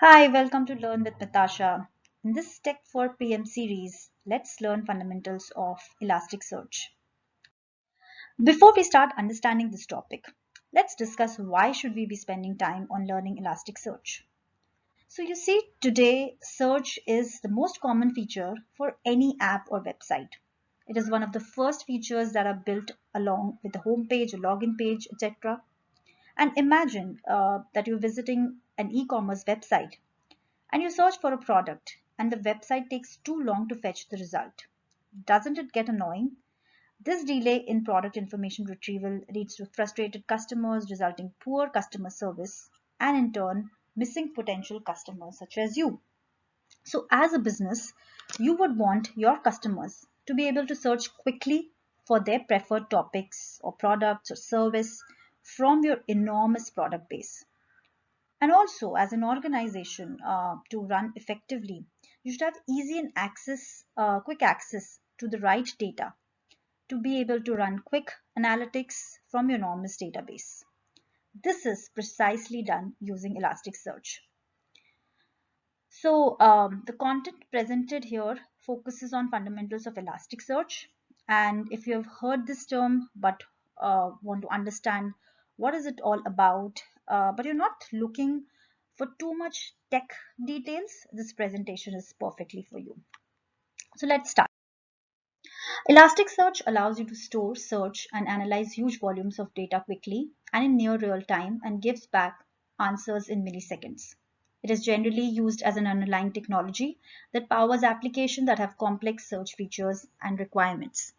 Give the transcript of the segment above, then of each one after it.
Hi, welcome to Learn with Natasha. In this Tech for PM series, let's learn fundamentals of Elasticsearch. Before we start understanding this topic, let's discuss why should we be spending time on learning Elasticsearch. So you see, today search is the most common feature for any app or website. It is one of the first features that are built along with the home page, a login page, etc. And imagine that you're visiting an e-commerce website and you search for a product and the website takes too long to fetch the result. Doesn't it get annoying? This delay in product information retrieval leads to frustrated customers, resulting poor customer service, and in turn, missing potential customers such as you. So, as a business, you would want your customers to be able to search quickly for their preferred topics or products or service from your enormous product base. And also, as an organization, to run effectively, you should have easy and quick access to the right data to be able to run quick analytics from your enormous database. This is precisely done using Elasticsearch. So the content presented here focuses on fundamentals of Elasticsearch. And if you have heard this term but want to understand what is it all about, but you're not looking for too much tech details, this presentation is perfectly for you. So let's start. Elasticsearch allows you to store, search, and analyze huge volumes of data quickly and in near real time and gives back answers in milliseconds. It is generally used as an underlying technology that powers applications that have complex search features and requirements.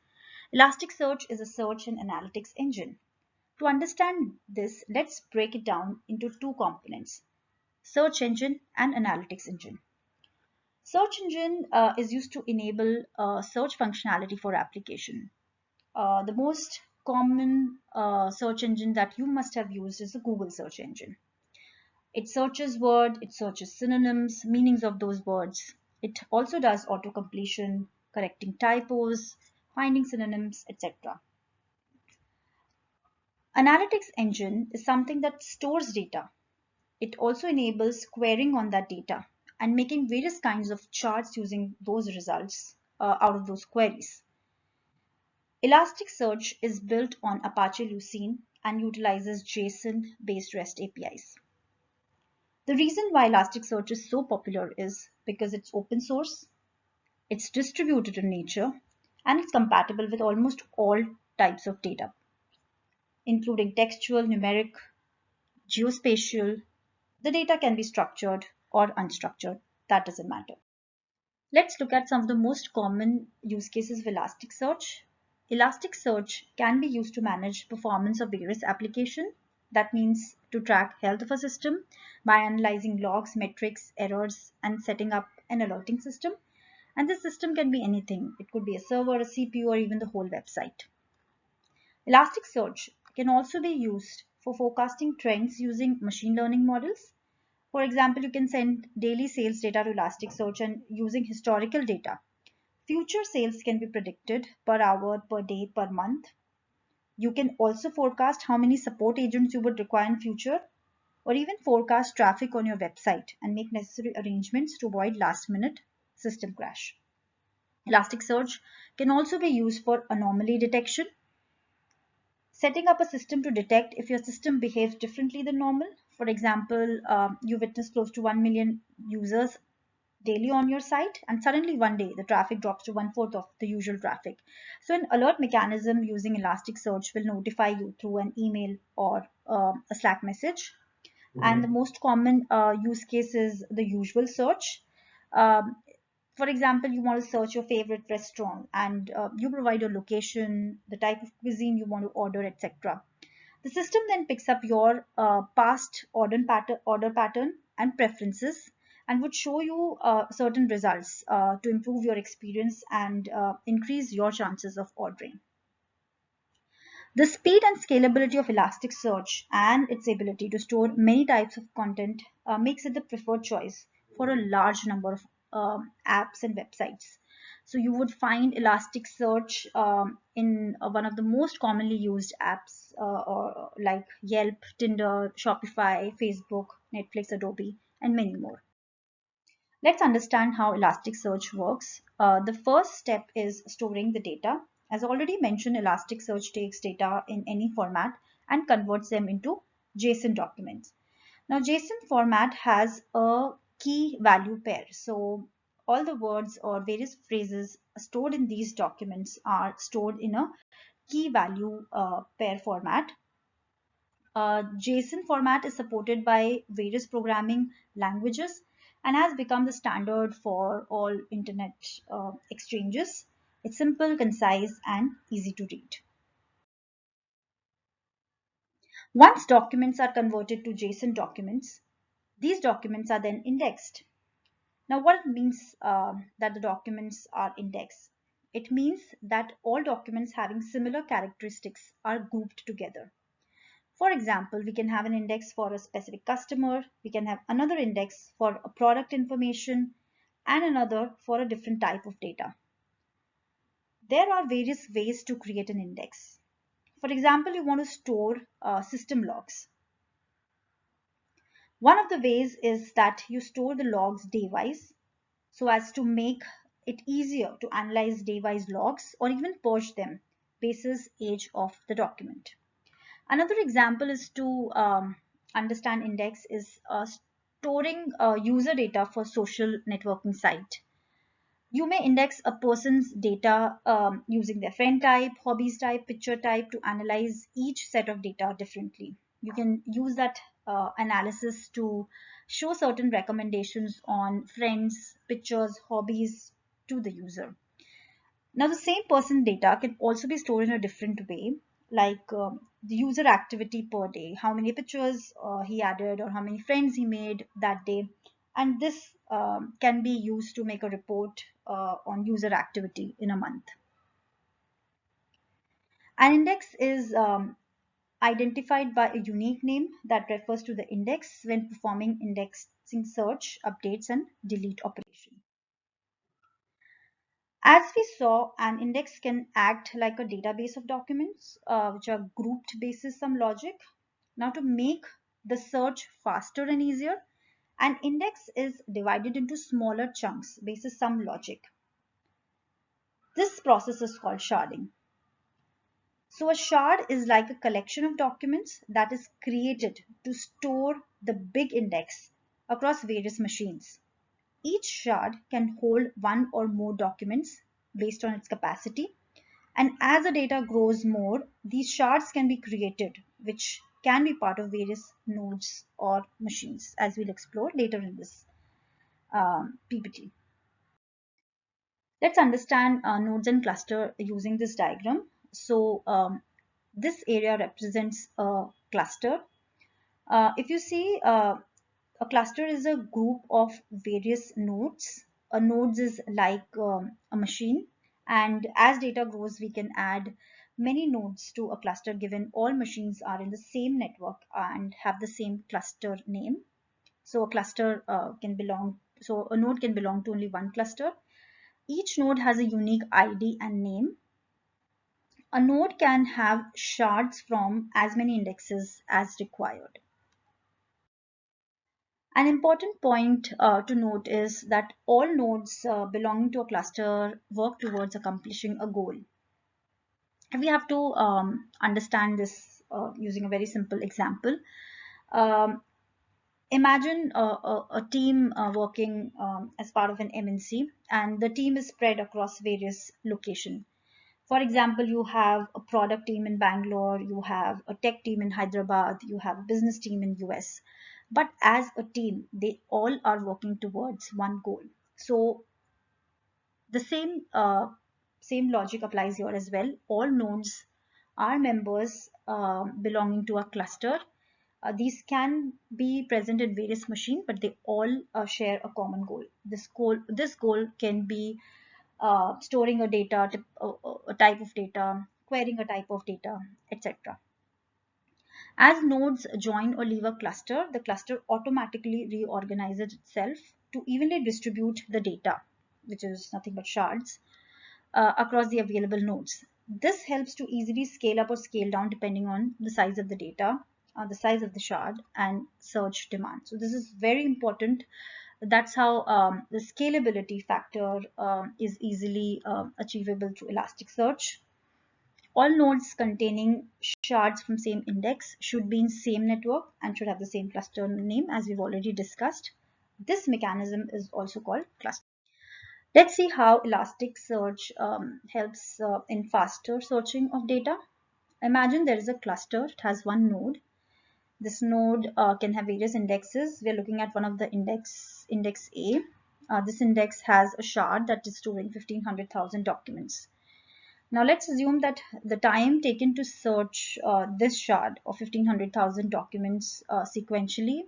Elasticsearch is a search and analytics engine. To understand this, let's break it down into two components: search engine and analytics engine. Search engine is used to enable search functionality for application. The most common search engine that you must have used is the Google search engine. It searches word, it searches synonyms, meanings of those words. It also does auto completion, correcting typos, finding synonyms, etc. Analytics engine is something that stores data. It also enables querying on that data and making various kinds of charts using those results out of those queries. Elasticsearch is built on Apache Lucene and utilizes JSON-based REST APIs. The reason why Elasticsearch is so popular is because it's open source, it's distributed in nature, and it's compatible with almost all types of data, including textual, numeric, geospatial. The data can be structured or unstructured, that doesn't matter. Let's look at some of the most common use cases of Elasticsearch. Elasticsearch can be used to manage performance of various applications. That means to track health of a system by analyzing logs, metrics, errors, and setting up an alerting system. And this system can be anything. It could be a server, a CPU, or even the whole website. Elasticsearch can also be used for forecasting trends using machine learning models. For example, you can send daily sales data to Elasticsearch and using historical data, future sales can be predicted per hour, per day, per month. You can also forecast how many support agents you would require in future, or even forecast traffic on your website and make necessary arrangements to avoid last-minute system crash. Elasticsearch can also be used for anomaly detection, setting up a system to detect if your system behaves differently than normal. For example, you witness close to 1 million users daily on your site, and suddenly one day the traffic drops to one-fourth of the usual traffic. So an alert mechanism using Elasticsearch will notify you through an email or a Slack message. And the most common use case is the usual search. Um, for example, you want to search your favorite restaurant and you provide your location, the type of cuisine you want to order, etc. The system then picks up your past order pattern and preferences and would show you certain results to improve your experience and increase your chances of ordering. The speed and scalability of Elasticsearch and its ability to store many types of content makes it the preferred choice for a large number of apps and websites. So you would find Elasticsearch in one of the most commonly used apps or like Yelp, Tinder, Shopify, Facebook, Netflix, Adobe, and many more. Let's understand how Elasticsearch works. The first step is storing the data. As already mentioned, Elasticsearch takes data in any format and converts them into JSON documents. Now, JSON format has a key value pair. So all the words or various phrases stored in these documents are stored in a key value pair format. JSON format is supported by various programming languages and has become the standard for all internet exchanges. It's simple, concise, and easy to read. Once documents are converted to JSON documents, these documents are then indexed. Now, what it means that the documents are indexed? It means that all documents having similar characteristics are grouped together. For example, we can have an index for a specific customer, we can have another index for a product information, and another for a different type of data. There are various ways to create an index. For example, you want to store system logs. One of the ways is that you store the logs day-wise so as to make it easier to analyze day-wise logs or even purge them basis age of the document. Another example is to understand index is storing user data for social networking site. You may index a person's data using their friend type, hobbies type, picture type to analyze each set of data differently. You can use that analysis to show certain recommendations on friends, pictures, hobbies to the user. Now, the same person data can also be stored in a different way, like the user activity per day, how many pictures he added or how many friends he made that day. And this can be used to make a report on user activity in a month. An index is identified by a unique name that refers to the index when performing indexing search, updates, and delete operation. As we saw, an index can act like a database of documents which are grouped basis some logic. Now, to make the search faster and easier, an index is divided into smaller chunks basis some logic. This process is called sharding. So, a shard is like a collection of documents that is created to store the big index across various machines. Each shard can hold one or more documents based on its capacity. And as the data grows more, these shards can be created, which can be part of various nodes or machines, as we'll explore later in this PPT. Let's understand nodes and cluster using this diagram. So this area represents a cluster. If you see, a cluster is a group of various nodes. A nodes is like a machine, and as data grows, we can add many nodes to a cluster given all machines are in the same network and have the same cluster name. So a cluster so a node can belong to only one cluster. Each node has a unique ID and name. A node can have shards from as many indexes as required. An important point to note is that all nodes belonging to a cluster work towards accomplishing a goal. And we have to understand this using a very simple example. Um, Imagine a team working as part of an MNC, and the team is spread across various locations. For example, you have a product team in Bangalore, you have a tech team in Hyderabad, you have a business team in US. But as a team, they all are working towards one goal. So the same logic applies here as well. All nodes are members belonging to a cluster. These can be present in various machines, but they all share a common goal. This goal can be storing a type of data, querying a type of data, etc. As nodes join or leave a cluster, the cluster automatically reorganizes itself to evenly distribute the data, which is nothing but shards, across the available nodes. This helps to easily scale up or scale down depending on the size of the data, the size of the shard, and search demand. So this is very important that's how the scalability factor is easily achievable through Elasticsearch. All nodes containing shards from same index should be in same network and should have the same cluster name, as we've already discussed. This mechanism is also called cluster. Let's see how Elasticsearch helps in faster searching of data. Imagine there is a cluster, it has one node. This node can have various indexes. We are looking at one of the index A. This index has a shard that is storing 1500,000 documents. Now let's assume that the time taken to search this shard of 1500,000 documents sequentially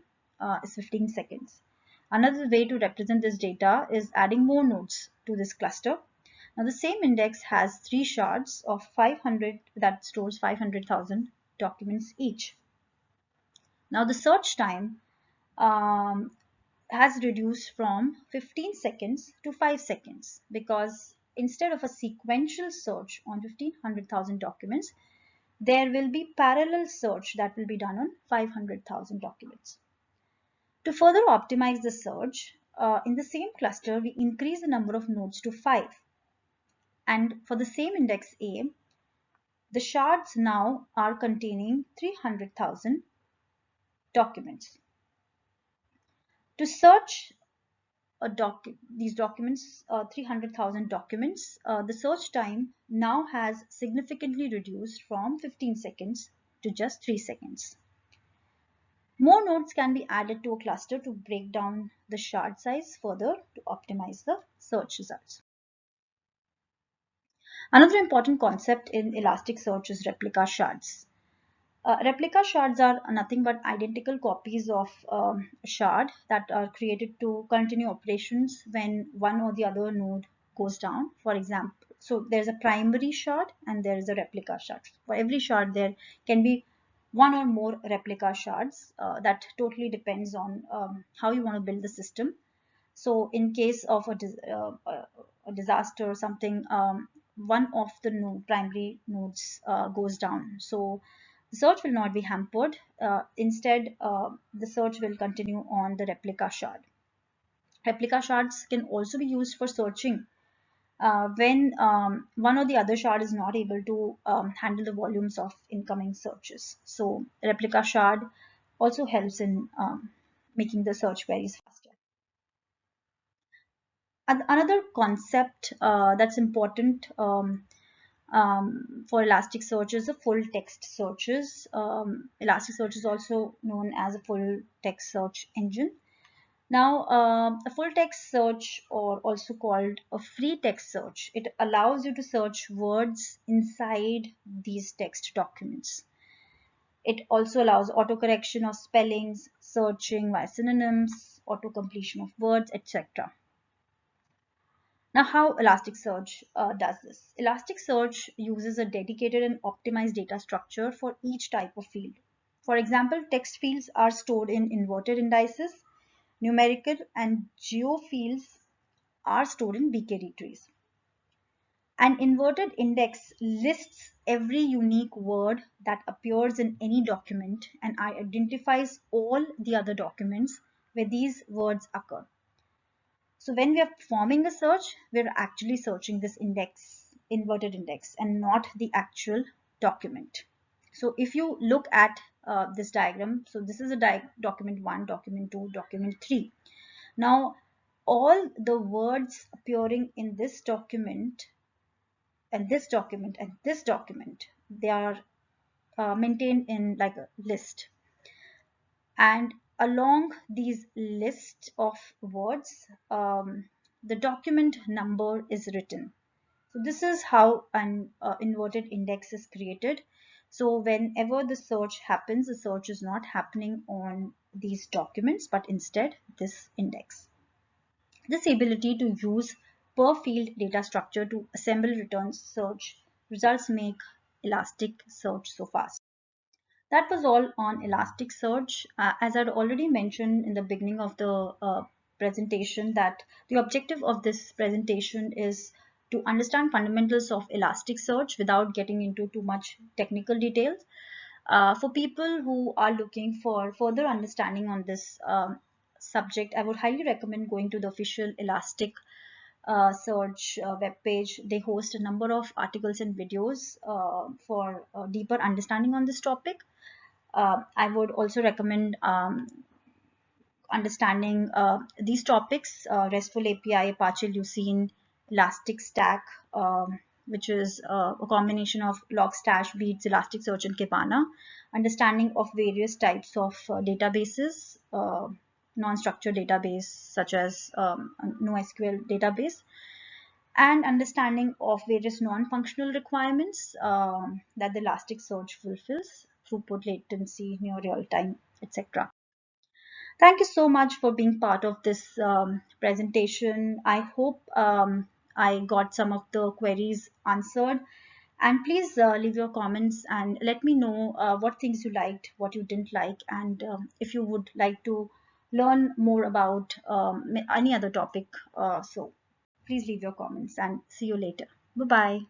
is 15 seconds. Another way to represent this data is adding more nodes to this cluster. Now the same index has three shards of 500 that stores 500,000 documents each. Now the search time um, has reduced from 15 seconds to 5 seconds, because instead of a sequential search on 1500,000 documents, there will be parallel search that will be done on 500,000 documents. To further optimize the search, in the same cluster, we increase the number of nodes to 5. And for the same index A, the shards now are containing 300,000 documents. To search these documents, 300,000 documents, the search time now has significantly reduced from 15 seconds to just 3 seconds. More nodes can be added to a cluster to break down the shard size further to optimize the search results. Another important concept in Elasticsearch is replica shards. Replica shards are nothing but identical copies of a shard that are created to continue operations when one or the other node goes down. For example, so there's a primary shard and there is a replica shard. For every shard, there can be one or more replica shards. That totally depends on how you want to build the system. So in case of a disaster or something, one of the primary nodes goes down. So the search will not be hampered. Instead, the search will continue on the replica shard. Replica shards can also be used for searching when one or the other shard is not able to handle the volumes of incoming searches. So replica shard also helps in making the search queries faster. Another concept that's important for Elasticsearch is the full text searches. Elasticsearch is also known as a full text search engine. Now, a full text search, or also called a free text search, it allows you to search words inside these text documents. It also allows autocorrection of spellings, searching by synonyms, auto-completion of words, etc. Now, how Elasticsearch does this? Elasticsearch uses a dedicated and optimized data structure for each type of field. For example, text fields are stored in inverted indices, numerical and geo fields are stored in BKD trees. An inverted index lists every unique word that appears in any document and identifies all the other documents where these words occur. So when we are performing a search, we're actually searching this inverted index, and not the actual document. So if you look at this diagram, so this is a document 1, document 2, document 3. Now, all the words appearing in this document and this document and this document, they are maintained in like a list. And along these list of words, the document number is written. So this is how an inverted index is created. So whenever the search happens, the search is not happening on these documents, but instead this index. This ability to use per field data structure to assemble return search results make Elasticsearch so fast. That was all on Elasticsearch. As I'd already mentioned in the beginning of the presentation, that the objective of this presentation is to understand fundamentals of Elasticsearch without getting into too much technical details. For people who are looking for further understanding on this subject, I would highly recommend going to the official Elastic search webpage. They host a number of articles and videos for deeper understanding on this topic. I would also recommend understanding these topics: RESTful API, Apache Lucene, Elasticstack, which is a combination of Logstash, Beats, Elasticsearch, and Kibana. Understanding of various types of databases, non-structured database such as NoSQL database, and understanding of various non-functional requirements that the Elasticsearch fulfills: throughput, latency, near real time, etc. Thank you so much for being part of this presentation. I hope I got some of the queries answered. And please leave your comments and let me know what things you liked, what you didn't like, and if you would like to learn more about any other topic. So please leave your comments and see you later. Bye-bye.